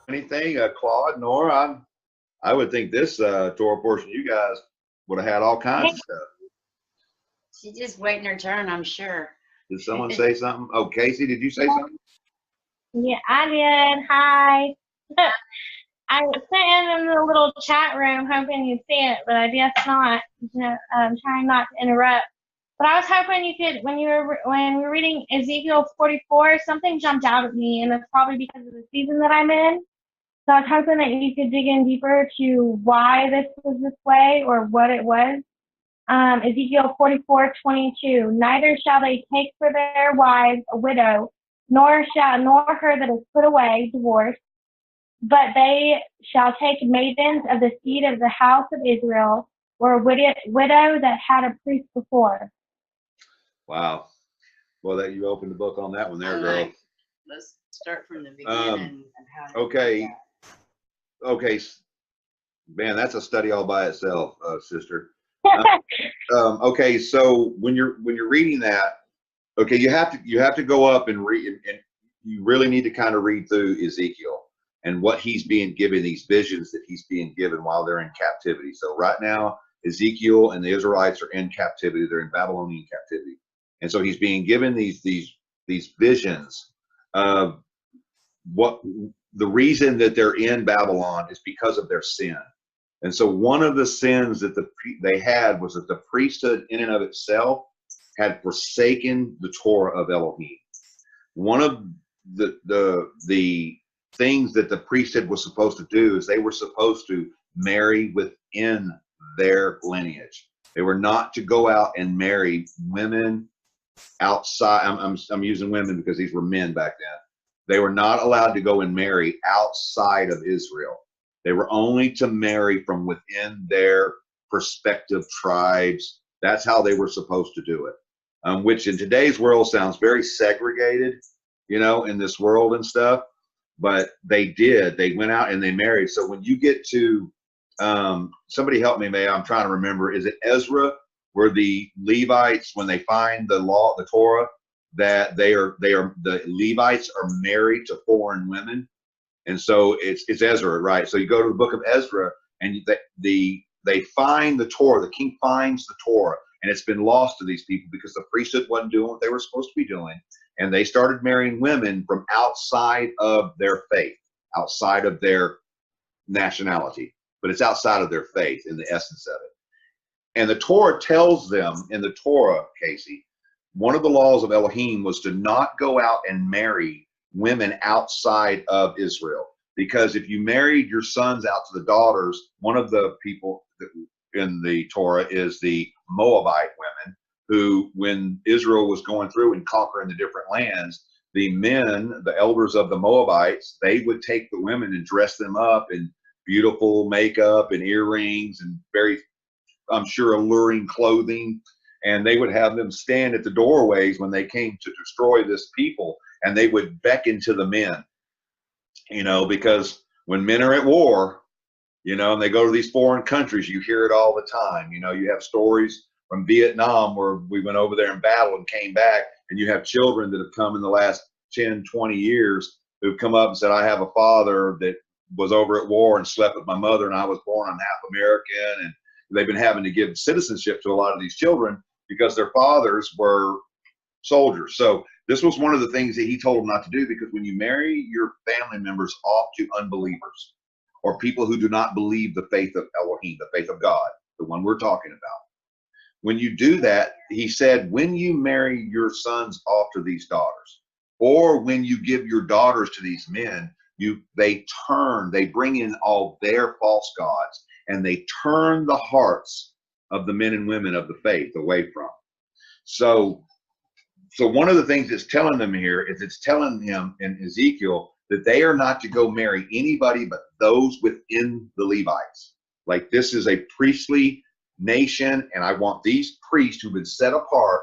Anything, Claude, Nora? I would think this Torah portion, you guys would have had all kinds of stuff. She's just waiting her turn, I'm sure. Did someone say something? Oh, Casey, did you say something? Yeah, I did. Hi. I was sitting in the little chat room hoping you'd see it, but I guess not. I'm trying not to interrupt. But I was hoping you could, when we were reading Ezekiel 44, something jumped out at me, and it's probably because of the season that I'm in. So I was hoping that you could dig in deeper to why this was this way or what it was. Ezekiel 44:22. Neither shall they take for their wives a widow, nor her that is put away, divorced, but they shall take maidens of the seed of the house of Israel, or a widow that had a priest before. Wow. Well, that you opened the book on that one there, girl. Let's start from the beginning. Okay. Okay. Man, that's a study all by itself, sister. Okay, so when you're reading that, okay, you have to go up and read, and you really need to kind of read through Ezekiel and what he's being given, these visions that he's being given while they're in captivity. So right now, Ezekiel and the Israelites are in captivity; they're in Babylonian captivity, and so he's being given these visions of what the reason that they're in Babylon is because of their sin. And so one of the sins that they had was that the priesthood in and of itself had forsaken the Torah of Elohim. One of the things that the priesthood was supposed to do is they were supposed to marry within their lineage. They were not to go out and marry women outside. I'm using women because these were men back then. They were not allowed to go and marry outside of Israel. They were only to marry from within their respective tribes. That's how they were supposed to do it, which in today's world sounds very segregated, in this world and stuff. But they did. They went out and they married. So when you get to, somebody help me, I'm trying to remember, is it Ezra, where the Levites, when they find the law, the Torah, that the Levites are married to foreign women? And so it's Ezra, right? So you go to the book of Ezra, and they find the Torah. The king finds the Torah, and it's been lost to these people because the priesthood wasn't doing what they were supposed to be doing, and they started marrying women from outside of their faith, outside of their nationality, but it's outside of their faith in the essence of it. And the Torah tells them in the Torah, Casey, one of the laws of Elohim was to not go out and marry women outside of Israel, because if you married your sons out to the daughters, one of the people in the Torah is the Moabite women, who, when Israel was going through and conquering the different lands, the men, the elders of the Moabites, they would take the women and dress them up in beautiful makeup and earrings and very, I'm sure, alluring clothing, and they would have them stand at the doorways when they came to destroy this people. And they would beckon to the men, because when men are at war, and they go to these foreign countries, you hear it all the time. You have stories from Vietnam where we went over there in battle and came back, and you have children that have come in the last 10, 20 years who've come up and said, I have a father that was over at war and slept with my mother, and I was born, I'm half American. And they've been having to give citizenship to a lot of these children because their fathers were soldiers. So this was one of the things that he told them not to do, because when you marry your family members off to unbelievers or people who do not believe the faith of Elohim, the faith of God, the one we're talking about, when you do that, he said, when you marry your sons off to these daughters, or when you give your daughters to these men, they bring in all their false gods, and they turn the hearts of the men and women of the faith away from. So one of the things it's telling them here is it's telling him in Ezekiel that they are not to go marry anybody but those within the Levites. Like, this is a priestly nation, and I want these priests who've been set apart,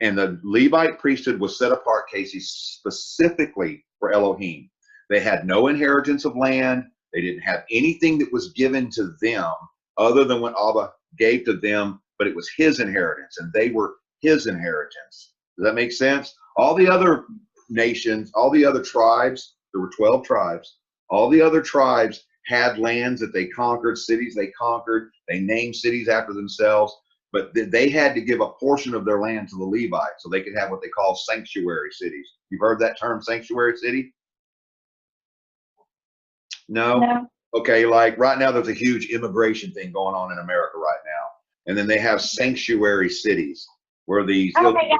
and the Levite priesthood was set apart, Casey, specifically for Elohim. They had no inheritance of land. They didn't have anything that was given to them other than what Abba gave to them, but it was his inheritance, and they were his inheritance. Does that make sense? All the other nations, all the other tribes, there were 12 tribes, all the other tribes had lands that they conquered, cities they conquered, they named cities after themselves, but they had to give a portion of their land to the Levites so they could have what they call sanctuary cities. You've heard that term, sanctuary city? No? No. Okay, like right now there's a huge immigration thing going on in America right now. And then they have sanctuary cities where these Okay, yeah.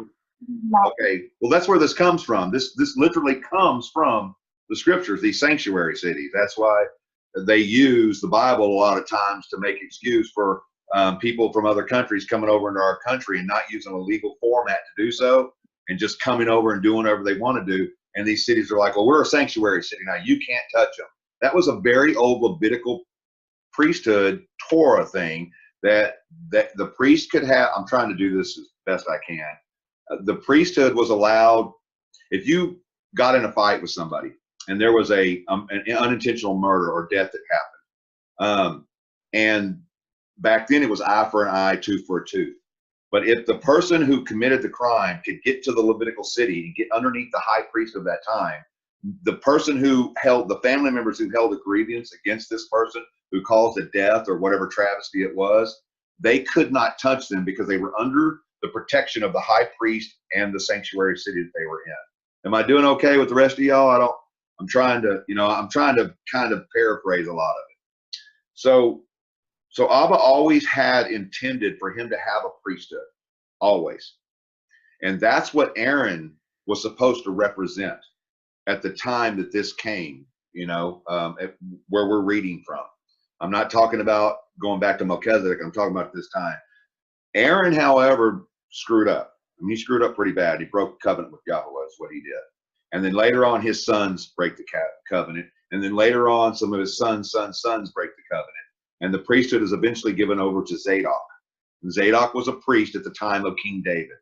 okay, well that's where this comes from. This literally comes from the scriptures, these sanctuary cities. That's why they use the Bible a lot of times to make excuse for people from other countries coming over into our country and not using a legal format to do so, and just coming over and doing whatever they want to do. And these cities are like, well, we're a sanctuary city now, you can't touch them. That was a very old Levitical priesthood Torah thing that the priest could have. I'm trying to do this as best I can. The priesthood was allowed, if you got in a fight with somebody and there was an unintentional murder or death that happened, and back then it was eye for an eye, tooth for a tooth. But if the person who committed the crime could get to the Levitical city and get underneath the high priest of that time, the person who held, the family members who held a grievance against this person who caused a death or whatever travesty it was, they could not touch them because they were under the protection of the high priest and the sanctuary city that they were in. Am I doing okay with the rest of y'all? I'm trying to kind of paraphrase a lot of it. So Abba always had intended for him to have a priesthood, always. And that's what Aaron was supposed to represent at the time that this came, where we're reading from. I'm not talking about going back to MalkyZadek. I'm talking about this time. Aaron, however, screwed up. I mean, he screwed up pretty bad. He broke the covenant with Yahweh, is what he did. And then later on, his sons break the covenant. And then later on, some of his sons' break the covenant. And the priesthood is eventually given over to Zadok. And Zadok was a priest at the time of King David.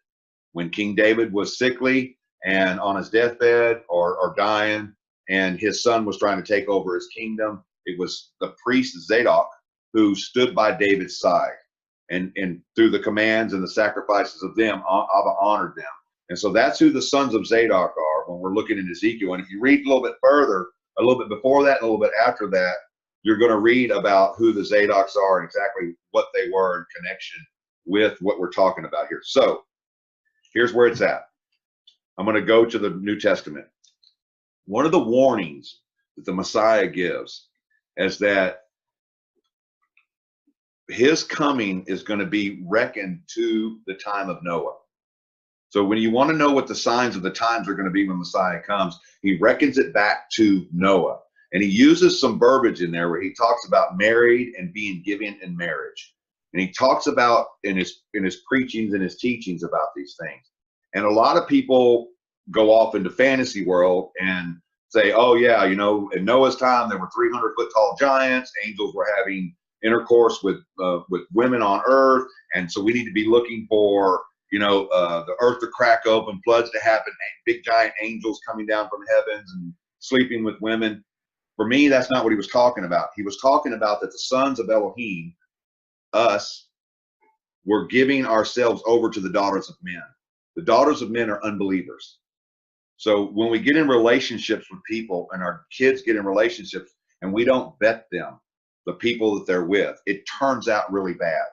When King David was sickly and on his deathbed or dying, and his son was trying to take over his kingdom, it was the priest Zadok who stood by David's side. And through the commands and the sacrifices of them, Abba honored them. And so that's who the sons of Zadok are when we're looking in Ezekiel. And if you read a little bit further, a little bit before that and a little bit after that, you're going to read about who the Zadoks are and exactly what they were in connection with what we're talking about here. So here's where it's at. I'm going to go to the New Testament. One of the warnings that the Messiah gives is that his coming is going to be reckoned to the time of Noah. So when you want to know what the signs of the times are going to be when Messiah comes, he reckons it back to Noah. And he uses some verbiage in there where he talks about married and being given in marriage. And he talks about in his preachings and his teachings about these things. And a lot of people go off into fantasy world and say, oh yeah, in Noah's time there were 300-foot tall giants, angels were having intercourse with women on earth, and so we need to be looking for the earth to crack open, floods to happen, big giant angels coming down from heavens and sleeping with women. For me, that's not what he was talking about. He was talking about that the sons of Elohim, us, were giving ourselves over to the daughters of men. The daughters of men are unbelievers. So when we get in relationships with people and our kids get in relationships and we don't vet them, the people that they're with, it turns out really bad.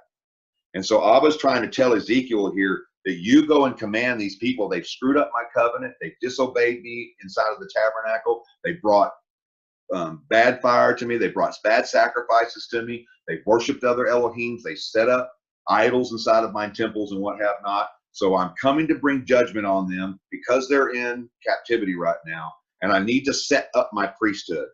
And so Abba's trying to tell Ezekiel here that you go and command these people. They've screwed up my covenant. They've disobeyed me inside of the tabernacle. They brought bad fire to me. They brought bad sacrifices to me. They worshipped other Elohims. They set up idols inside of my temples and what have not. So I'm coming to bring judgment on them because they're in captivity right now. And I need to set up my priesthood.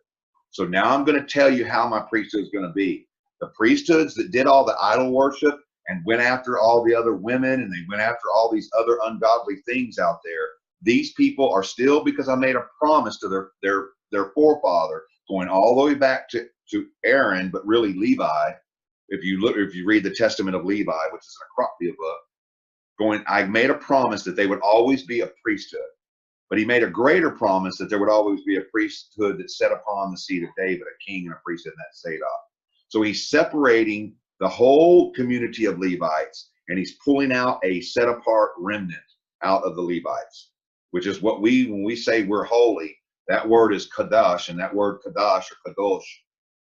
So now I'm going to tell you how my priesthood is going to be. The priesthoods that did all the idol worship and went after all the other women and they went after all these other ungodly things out there, these people are still, because I made a promise to their forefather, going all the way back to Aaron, but really Levi. If you read the Testament of Levi, which is an Akropia book, I made a promise that they would always be a priesthood. But he made a greater promise that there would always be a priesthood that sat upon the seat of David, a king and a priest in that Zadok. So he's separating the whole community of Levites, and he's pulling out a set apart remnant out of the Levites, which is what when we say we're holy, that word is kadosh, and that word kadosh or kadosh,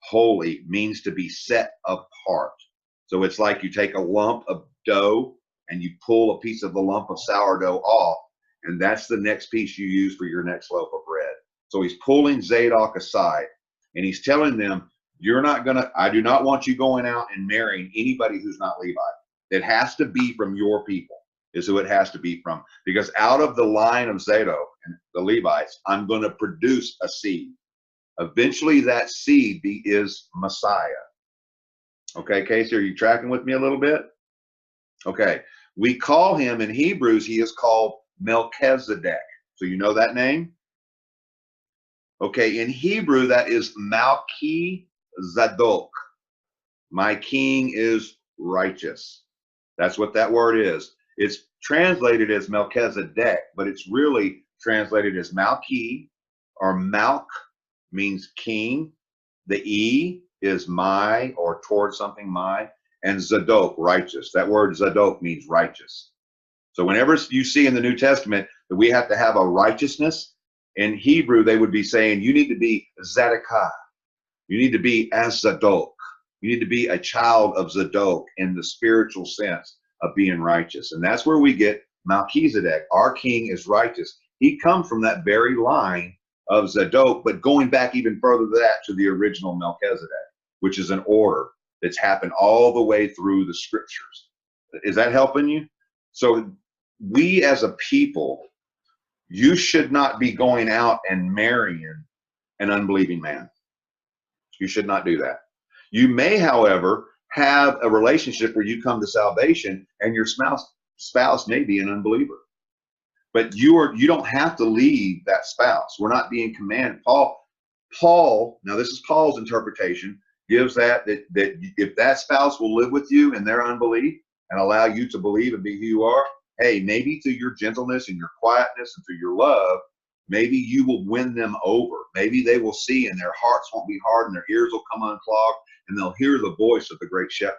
holy, means to be set apart. So it's like you take a lump of dough and you pull a piece of the lump of sourdough off, and that's the next piece you use for your next loaf of bread. So he's pulling Zadok aside, and he's telling them, I do not want you going out and marrying anybody who's not Levi. It has to be from your people, is who it has to be from. Because out of the line of Zadok and the Levites, I'm going to produce a seed. Eventually that seed is Messiah. Okay, Casey, are you tracking with me a little bit? Okay, we call him in Hebrews, he is called MalkyZadek. So you know that name? Okay, in Hebrew, that is MalkyZadek. My king is righteous. That's what that word is. It's translated as Melchizedek, but it's really translated as Malky, or Malk means king. The E is my, or toward something, my, and Zadok, righteous. That word Zadok means righteous. So whenever you see in the New Testament that we have to have a righteousness, in Hebrew, they would be saying, you need to be Zadokah. You need to be as Zadok. You need to be a child of Zadok in the spiritual sense of being righteous. And that's where we get MalkyZadek. Our king is righteous. He comes from that very line of Zadok, but going back even further than that to the original Melchizedek, which is an order that's happened all the way through the scriptures. Is that helping you? So we as a people, you should not be going out and marrying an unbelieving man. You should not do that. You may, however, have a relationship where you come to salvation and your spouse may be an unbeliever. But you don't have to leave that spouse. We're not being commanded. Paul, now this is Paul's interpretation, gives that if that spouse will live with you in their unbelief and allow you to believe and be who you are, hey, maybe through your gentleness and your quietness and through your love, maybe you will win them over. Maybe they will see and their hearts won't be hard and their ears will come unclogged and they'll hear the voice of the great shepherd,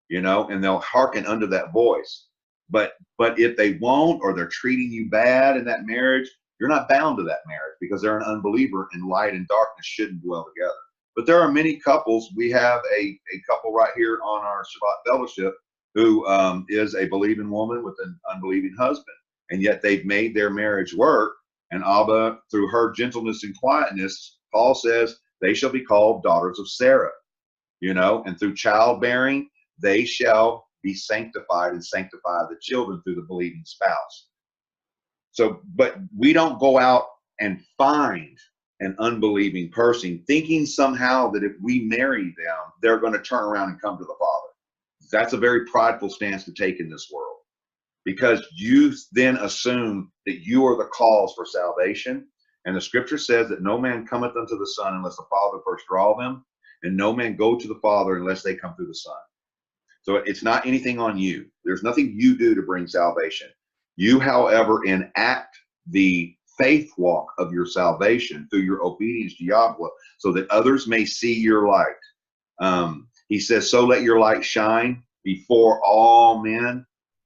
and they'll hearken unto that voice. But if they won't, or they're treating you bad in that marriage, you're not bound to that marriage because they're an unbeliever, and light and darkness shouldn't dwell together. But there are many couples. We have a couple right here on our Shabbat fellowship who is a believing woman with an unbelieving husband, and yet they've made their marriage work. And Abba, through her gentleness and quietness, Paul says they shall be called daughters of Sarah, and through childbearing, they shall be sanctified and sanctify the children through the believing spouse. So, but we don't go out and find an unbelieving person thinking somehow that if we marry them, they're going to turn around and come to the Father. That's a very prideful stance to take in this world, because you then assume that you are the cause for salvation. And the scripture says that no man cometh unto the Son unless the Father first draw them, and no man go to the Father unless they come through the Son. So it's not anything on you. There's nothing you do to bring salvation. You, however, enact the faith walk of your salvation through your obedience to Yahweh so that others may see your light. He says, so let your light shine before all men,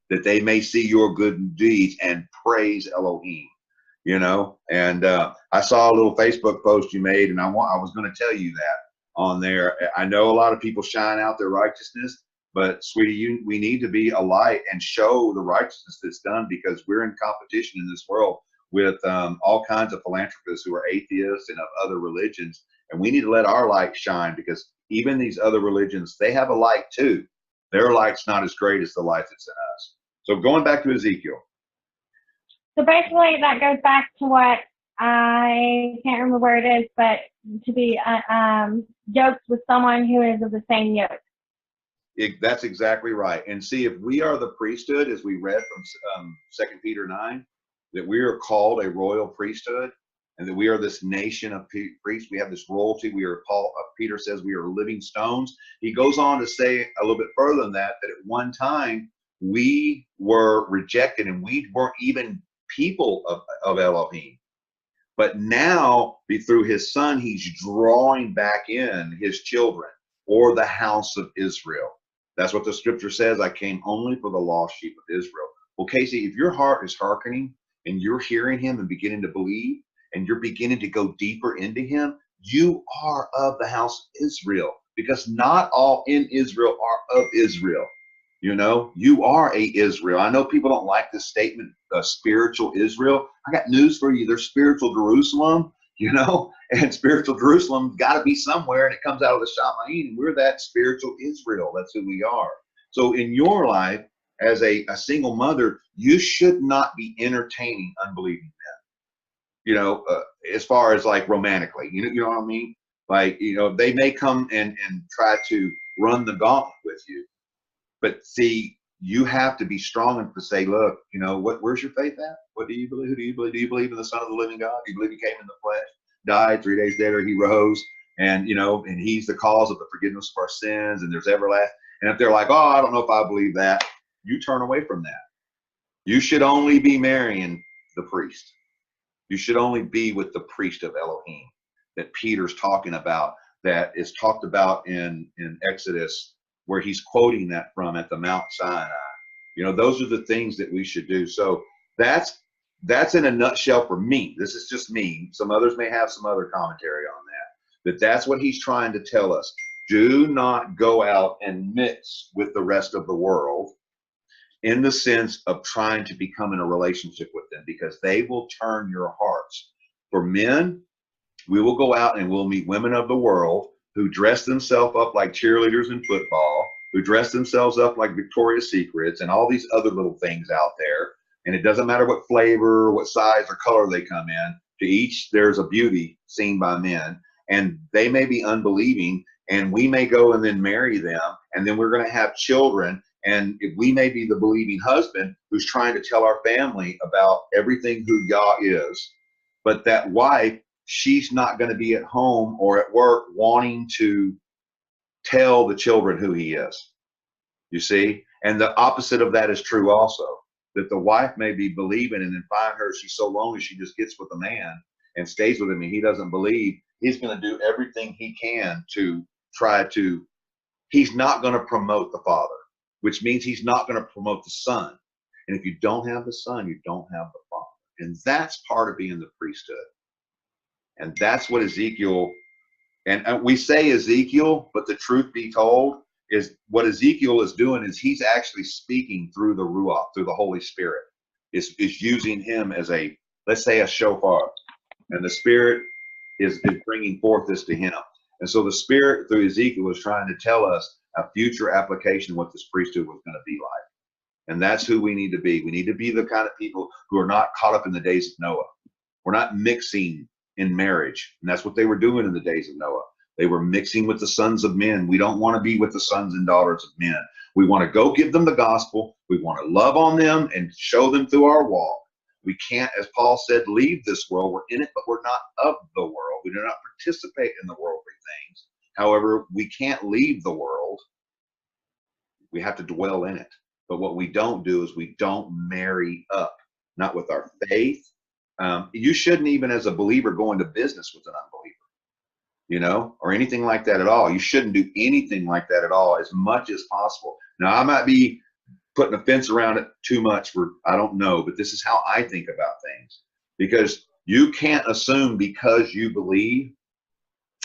that they may see your good deeds and praise Elohim. And I saw a little Facebook post you made, and I was going to tell you that on there. I know a lot of people shine out their righteousness, but sweetie, we need to be a light and show the righteousness that's done, because we're in competition in this world with all kinds of philanthropists who are atheists and of other religions. And we need to let our light shine, because even these other religions, they have a light too. Their light's not as great as the light that's in us. So going back to Ezekiel. So basically that goes back to what I can't remember where it is, but to be yoked with someone who is of the same yoke. That's exactly right. And see, if we are the priesthood, as we read from 2 Peter 9, that we are called a royal priesthood, and that we are this nation of priests. We have this royalty. Peter says we are living stones. He goes on to say a little bit further than that, that at one time we were rejected and we weren't even people of Elohim. But now, through his son, he's drawing back in his children, or the house of Israel. That's what the scripture says. I came only for the lost sheep of Israel. Well, Casey, if your heart is hearkening and you're hearing him and beginning to believe, and you're beginning to go deeper into him, you are of the house of Israel, because not all in Israel are of Israel. You know, you are a Israel. I know people don't like this statement, spiritual Israel. I got news for you. There's spiritual Jerusalem, you know, and spiritual Jerusalem's got to be somewhere, and it comes out of the Shamayim, and we're that spiritual Israel. That's who we are. So in your life, as a single mother, you should not be entertaining unbelieving men, you know, as far as like romantically, you know what I mean? Like, you know, they may come and try to run the gauntlet with you. But see, you have to be strong enough to say, look, you know, where's your faith at? What do you believe? Who do you believe? Do you believe in the Son of the living God? Do you believe he came in the flesh, died, 3 days later he rose, and, you know, and he's the cause of the forgiveness of our sins, and there's everlasting. And if they're like, oh, I don't know if I believe that, you turn away from that. You should only be marrying the priest. You should only be with the priest of Elohim that Peter's talking about, that is talked about in Exodus, where he's quoting that from at the Mount Sinai. You know, those are the things that we should do. So that's in a nutshell for me. This is just me. Some others may have some other commentary on that. But that's what he's trying to tell us. Do not go out and mix with the rest of the world in the sense of trying to become in a relationship with them, because they will turn your hearts. For men, we will go out and we'll meet women of the world who dress themselves up like cheerleaders in football, who dress themselves up like Victoria's Secrets and all these other little things out there. And it doesn't matter what flavor, what size or color they come in. To each, there's a beauty seen by men. And they may be unbelieving, and we may go and then marry them, and then we're going to have children. And if we may be the believing husband who's trying to tell our family about everything who Yah is, but that wife, she's not going to be at home or at work wanting to tell the children who he is. You see? And the opposite of that is true also, that the wife may be believing and then find her, she's so lonely, she just gets with a man and stays with him, and he doesn't believe. He's going to do everything he can to try to, he's not going to promote the father, which means he's not going to promote the son. And if you don't have the son, you don't have the father. And that's part of being the priesthood. And that's what Ezekiel, and we say Ezekiel, but the truth be told is what Ezekiel is doing is he's actually speaking through the Ruach, through the Holy Spirit, is using him as a, let's say, a shofar. And the Spirit is bringing forth this to him. And so the Spirit through Ezekiel is trying to tell us a future application of what this priesthood was going to be like. And that's who we need to be. We need to be the kind of people who are not caught up in the days of Noah. We're not mixing in marriage. And that's what they were doing in the days of Noah. They were mixing with the sons of men. We don't want to be with the sons and daughters of men. We want to go give them the gospel. We want to love on them and show them through our walk. We can't, as Paul said, leave this world. We're in it, but we're not of the world. We do not participate in the worldly things. However, we can't leave the world. We have to dwell in it. But what we don't do is we don't marry up, not with our faith. You shouldn't even, as a believer, go into business with an unbeliever, you know, or anything like that at all. You shouldn't do anything like that at all, as much as possible. Now, I might be putting a fence around it too much for, I don't know, but this is how I think about things. Because you can't assume because you believe,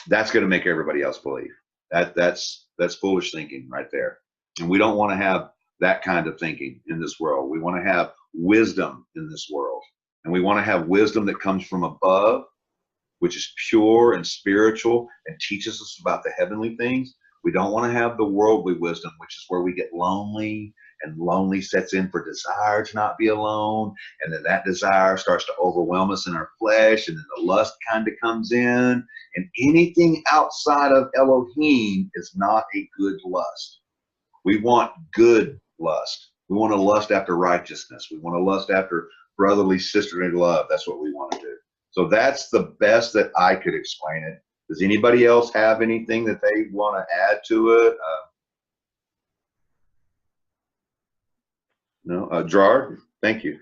that's going to make everybody else believe. That's foolish thinking right there. And we don't want to have that kind of thinking in this world. We want to have wisdom in this world. And we want to have wisdom that comes from above, which is pure and spiritual and teaches us about the heavenly things. We don't want to have the worldly wisdom, which is where we get lonely, and lonely sets in for desire to not be alone. And then that desire starts to overwhelm us in our flesh, and then the lust kind of comes in. And anything outside of Elohim is not a good lust. We want good lust. We want to lust after righteousness. We want to lust after brotherly, sisterly love. That's what we want to do. So that's the best that I could explain it. Does anybody else have anything that they want to add to it? No, Gerard, thank you.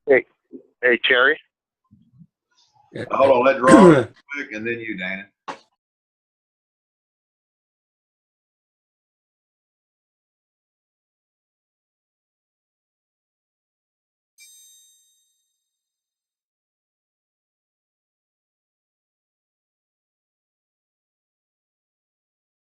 Hey, Terry. Hold on, let draw quick, and then you, Dana.